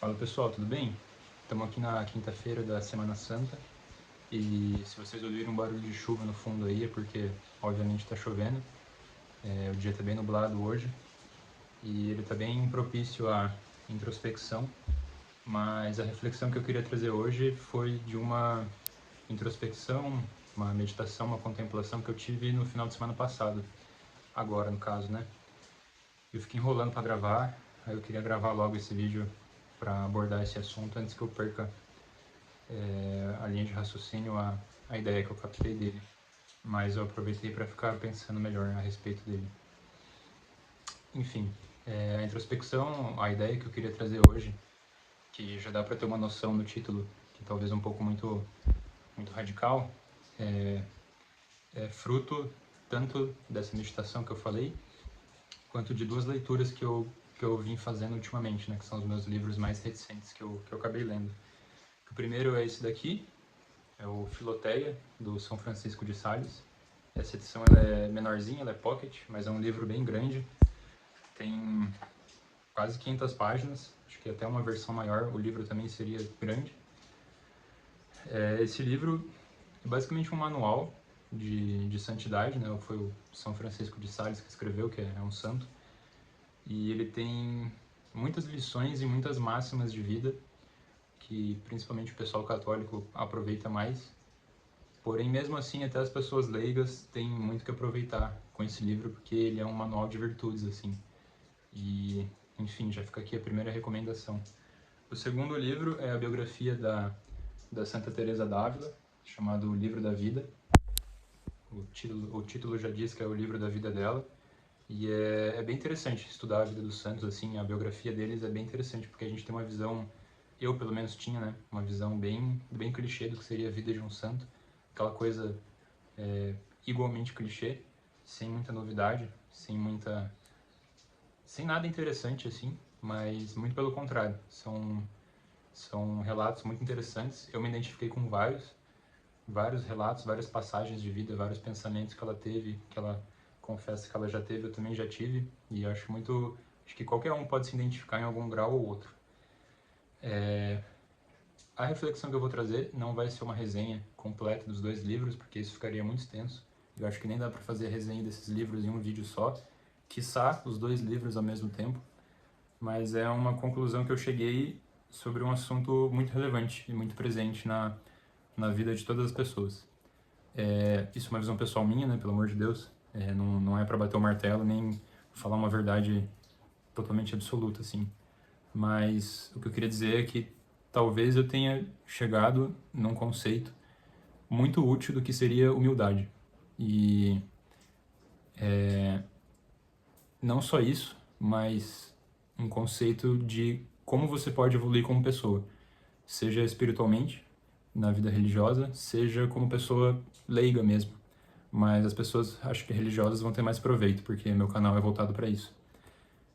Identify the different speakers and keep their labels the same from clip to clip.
Speaker 1: Fala pessoal, tudo bem? Estamos aqui na quinta-feira da Semana Santa e se vocês ouvirem um barulho de chuva no fundo aí é porque obviamente está chovendo. O dia está bem nublado hoje e ele está bem propício à introspecção, mas a reflexão que eu queria trazer hoje foi de uma introspecção, uma meditação, uma contemplação que eu tive no final de semana passado, agora no caso, né? Eu fiquei enrolando para gravar, aí eu queria gravar logo esse vídeo para abordar esse assunto antes que eu perca a linha de raciocínio, a ideia que eu captei dele. Mas eu aproveitei para ficar pensando melhor a respeito dele. Enfim, a introspecção, a ideia que eu queria trazer hoje, que já dá para ter uma noção no título, que talvez um pouco muito radical, é fruto tanto dessa meditação que eu falei, quanto de duas leituras que eu vim fazendo ultimamente, né, que são os meus livros mais recentes que eu acabei lendo. O primeiro é esse daqui, é o Filoteia, do São Francisco de Sales. Essa edição ela é menorzinha, ela é pocket, mas é um livro bem grande. Tem quase 500 páginas, acho que até uma versão maior o livro também seria grande. Esse livro é basicamente um manual de santidade, né? Foi o São Francisco de Sales que escreveu, que é um santo. E ele tem muitas lições e muitas máximas de vida que principalmente o pessoal católico aproveita mais. Porém, mesmo assim, até as pessoas leigas têm muito que aproveitar com esse livro, porque ele é um manual de virtudes, assim. E, enfim, já fica aqui a primeira recomendação. O segundo livro é a biografia da Santa Teresa d'Ávila, chamado O Livro da Vida. O título já diz que é o livro da vida dela. E é bem interessante estudar a vida dos santos, assim, a biografia deles é bem interessante, porque a gente tem uma visão, eu pelo menos tinha, né, uma visão bem clichê do que seria a vida de um santo, aquela coisa igualmente clichê, sem muita novidade, sem nada interessante, assim, mas muito pelo contrário, são relatos muito interessantes, eu me identifiquei com vários relatos, várias passagens de vida, vários pensamentos que ela teve, que ela confessa que ela já teve, eu também já tive, e acho que qualquer um pode se identificar em algum grau ou outro. A reflexão que eu vou trazer não vai ser uma resenha completa dos dois livros, porque isso ficaria muito extenso. Eu acho que nem dá para fazer a resenha desses livros em um vídeo só, quiçá os dois livros ao mesmo tempo, mas é uma conclusão que eu cheguei sobre um assunto muito relevante e muito presente na vida de todas as pessoas. Isso é uma visão pessoal minha, né, pelo amor de Deus, não é para bater o martelo nem falar uma verdade totalmente absoluta, assim. Mas o que eu queria dizer é que talvez eu tenha chegado num conceito muito útil do que seria humildade. E não só isso, mas um conceito de como você pode evoluir como pessoa, seja espiritualmente, na vida religiosa, seja como pessoa leiga mesmo. Mas as pessoas, acho que religiosas, vão ter mais proveito, porque meu canal é voltado para isso.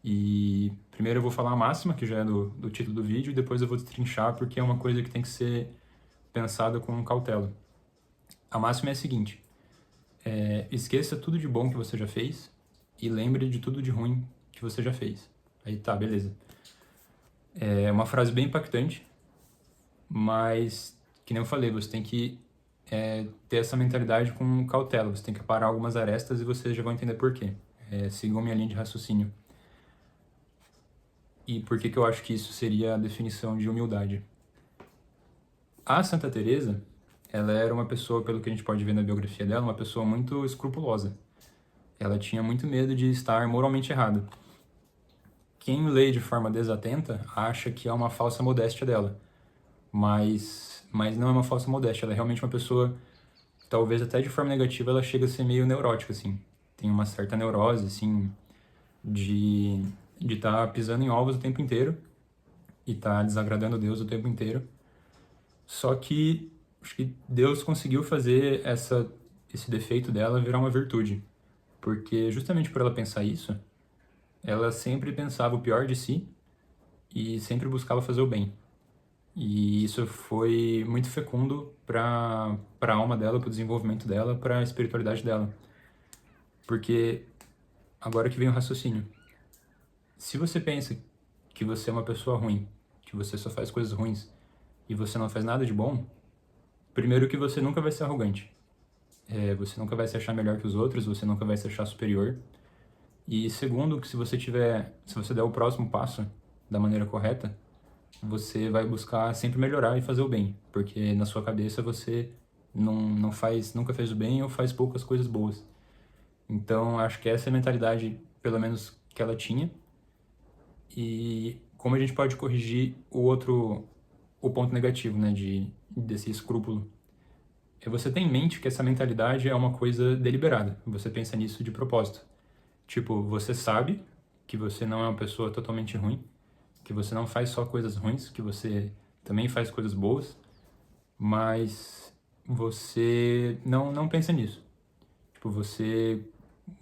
Speaker 1: E primeiro eu vou falar a máxima, que já é do título do vídeo, e depois eu vou destrinchar, porque é uma coisa que tem que ser pensada com cautela. A máxima é a seguinte: esqueça tudo de bom que você já fez e lembre de tudo de ruim que você já fez. Aí tá, beleza. É uma frase bem impactante, mas, que nem eu falei, você tem que ter essa mentalidade com cautela, você tem que parar algumas arestas e vocês já vão entender por quê. Sigam minha linha de raciocínio. E por que eu acho que isso seria a definição de humildade? A Santa Teresa, ela era uma pessoa, pelo que a gente pode ver na biografia dela, uma pessoa muito escrupulosa. Ela tinha muito medo de estar moralmente errada. Quem lê de forma desatenta acha que é uma falsa modéstia dela, mas não é uma falsa modéstia, ela é realmente uma pessoa, talvez até de forma negativa, ela chega a ser meio neurótica, assim. Tem uma certa neurose, assim, de estar pisando em ovos o tempo inteiro e estar desagradando a Deus o tempo inteiro. Só que acho que Deus conseguiu fazer esse defeito dela virar uma virtude, porque justamente por ela pensar isso, ela sempre pensava o pior de si e sempre buscava fazer o bem. E isso foi muito fecundo para a alma dela, para o desenvolvimento dela, para a espiritualidade dela. Porque agora que vem o raciocínio. Se você pensa que você é uma pessoa ruim, que você só faz coisas ruins e você não faz nada de bom, primeiro que você nunca vai ser arrogante. Você nunca vai se achar melhor que os outros, você nunca vai se achar superior. E segundo, que se você der o próximo passo da maneira correta, você vai buscar sempre melhorar e fazer o bem, porque na sua cabeça você nunca fez o bem ou faz poucas coisas boas. Então, acho que essa é a mentalidade, pelo menos, que ela tinha. E como a gente pode corrigir o ponto negativo, né, desse escrúpulo? Você tem em mente que essa mentalidade é uma coisa deliberada. Você pensa nisso de propósito. Tipo, você sabe que você não é uma pessoa totalmente ruim, que você não faz só coisas ruins, que você também faz coisas boas, mas você não pensa nisso. Tipo, você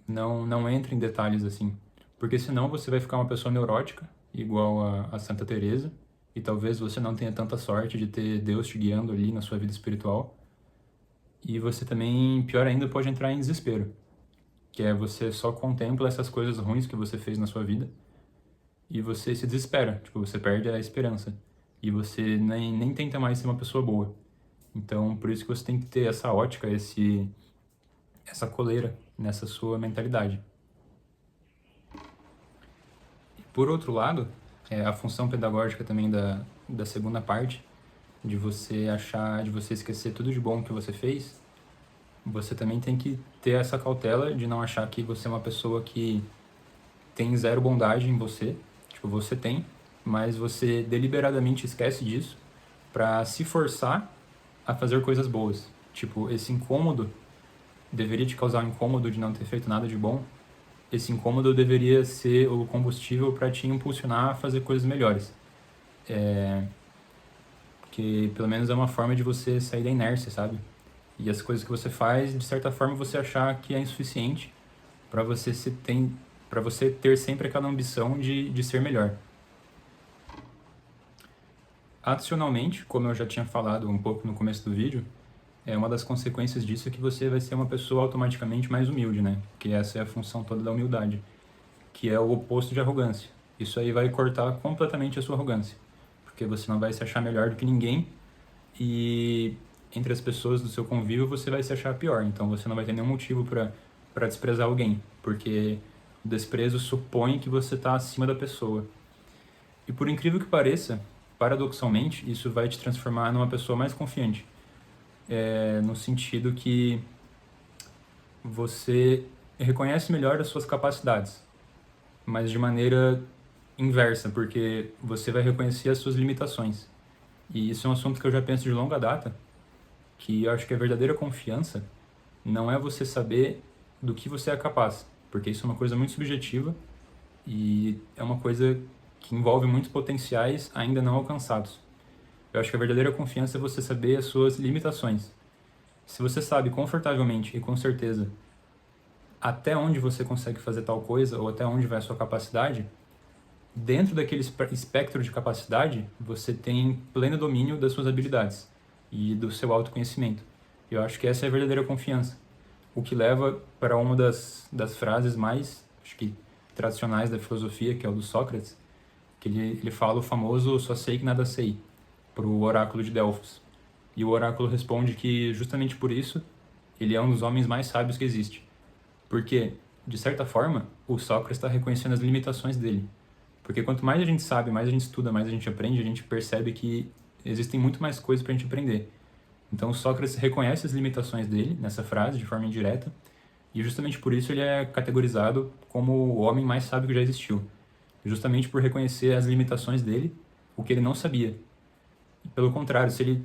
Speaker 1: não entra em detalhes assim, porque senão você vai ficar uma pessoa neurótica, igual a Santa Teresa, e talvez você não tenha tanta sorte de ter Deus te guiando ali na sua vida espiritual, e você também, pior ainda, pode entrar em desespero, que é você só contempla essas coisas ruins que você fez na sua vida, e você se desespera, tipo, você perde a esperança, e você nem tenta mais ser uma pessoa boa. Então, por isso que você tem que ter essa ótica, essa coleira nessa sua mentalidade. Por outro lado, a função pedagógica também da segunda parte, de você esquecer tudo de bom que você fez, você também tem que ter essa cautela de não achar que você é uma pessoa que tem zero bondade em você. Tipo, você tem, mas você deliberadamente esquece disso para se forçar a fazer coisas boas. Tipo, esse incômodo deveria te causar um incômodo de não ter feito nada de bom. Esse incômodo deveria ser o combustível para te impulsionar a fazer coisas melhores. Porque pelo menos é uma forma de você sair da inércia, sabe? E as coisas que você faz, de certa forma, você achar que é insuficiente para para você ter sempre aquela ambição de ser melhor. Adicionalmente, como eu já tinha falado um pouco no começo do vídeo, uma das consequências disso é que você vai ser uma pessoa automaticamente mais humilde, né? Que essa é a função toda da humildade, que é o oposto de arrogância. Isso aí vai cortar completamente a sua arrogância, porque você não vai se achar melhor do que ninguém e entre as pessoas do seu convívio você vai se achar pior. Então você não vai ter nenhum motivo para desprezar alguém, porque o desprezo supõe que você está acima da pessoa. E por incrível que pareça, paradoxalmente, isso vai te transformar numa pessoa mais confiante, no sentido que você reconhece melhor as suas capacidades, mas de maneira inversa, porque você vai reconhecer as suas limitações. E isso é um assunto que eu já penso de longa data, que eu acho que a verdadeira confiança não é você saber do que você é capaz, porque isso é uma coisa muito subjetiva e é uma coisa que envolve muitos potenciais ainda não alcançados. Eu acho que a verdadeira confiança é você saber as suas limitações. Se você sabe confortavelmente e com certeza até onde você consegue fazer tal coisa ou até onde vai a sua capacidade, dentro daquele espectro de capacidade, você tem pleno domínio das suas habilidades e do seu autoconhecimento. Eu acho que essa é a verdadeira confiança. O que leva para uma das frases mais, acho que, tradicionais da filosofia, que é o do Sócrates, que ele fala o famoso "só sei que nada sei", para o oráculo de Delfos. E o oráculo responde que, justamente por isso, ele é um dos homens mais sábios que existe. Porque, de certa forma, o Sócrates está reconhecendo as limitações dele. Porque quanto mais a gente sabe, mais a gente estuda, mais a gente aprende, a gente percebe que existem muito mais coisas para a gente aprender. Então, Sócrates reconhece as limitações dele nessa frase, de forma indireta, e justamente por isso ele é categorizado como o homem mais sábio que já existiu. Justamente por reconhecer as limitações dele, o que ele não sabia. E, pelo contrário, se ele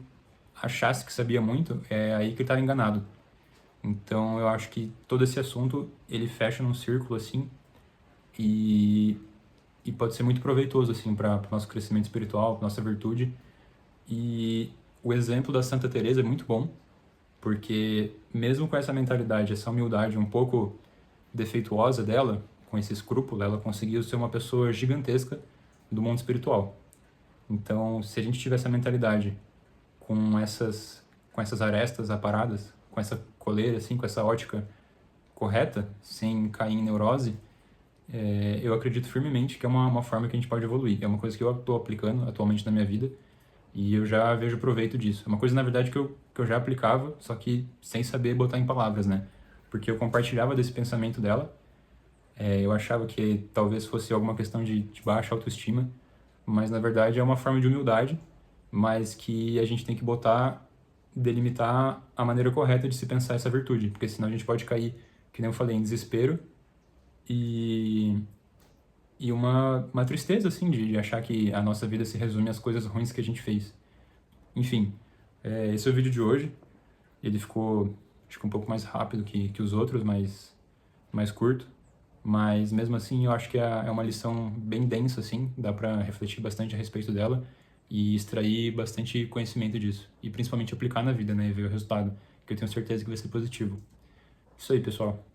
Speaker 1: achasse que sabia muito, é aí que ele estava enganado. Então, eu acho que todo esse assunto, ele fecha num círculo, assim, e pode ser muito proveitoso, assim, para o nosso crescimento espiritual, para nossa virtude. E o exemplo da Santa Teresa é muito bom, porque mesmo com essa mentalidade, essa humildade um pouco defeituosa dela, com esse escrúpulo, ela conseguiu ser uma pessoa gigantesca do mundo espiritual. Então, se a gente tiver essa mentalidade com essas arestas aparadas, com essa coleira, assim, com essa ótica correta, sem cair em neurose, eu acredito firmemente que é uma forma que a gente pode evoluir. É uma coisa que eu estou aplicando atualmente na minha vida e eu já vejo proveito disso. É uma coisa, na verdade, que eu já aplicava, só que sem saber botar em palavras, né? Porque eu compartilhava desse pensamento dela. Eu achava que talvez fosse alguma questão de baixa autoestima, mas na verdade é uma forma de humildade, mas que a gente tem que delimitar a maneira correta de se pensar essa virtude, porque senão a gente pode cair, que nem eu falei, em desespero e, e uma tristeza, assim, de achar que a nossa vida se resume às coisas ruins que a gente fez. Enfim, esse é o vídeo de hoje. Ele ficou, acho que um pouco mais rápido que os outros, mas mais curto. Mas mesmo assim, eu acho que é uma lição bem densa, assim. Dá pra refletir bastante a respeito dela e extrair bastante conhecimento disso. E principalmente aplicar na vida, né? E ver o resultado, que eu tenho certeza que vai ser positivo. Isso aí, pessoal.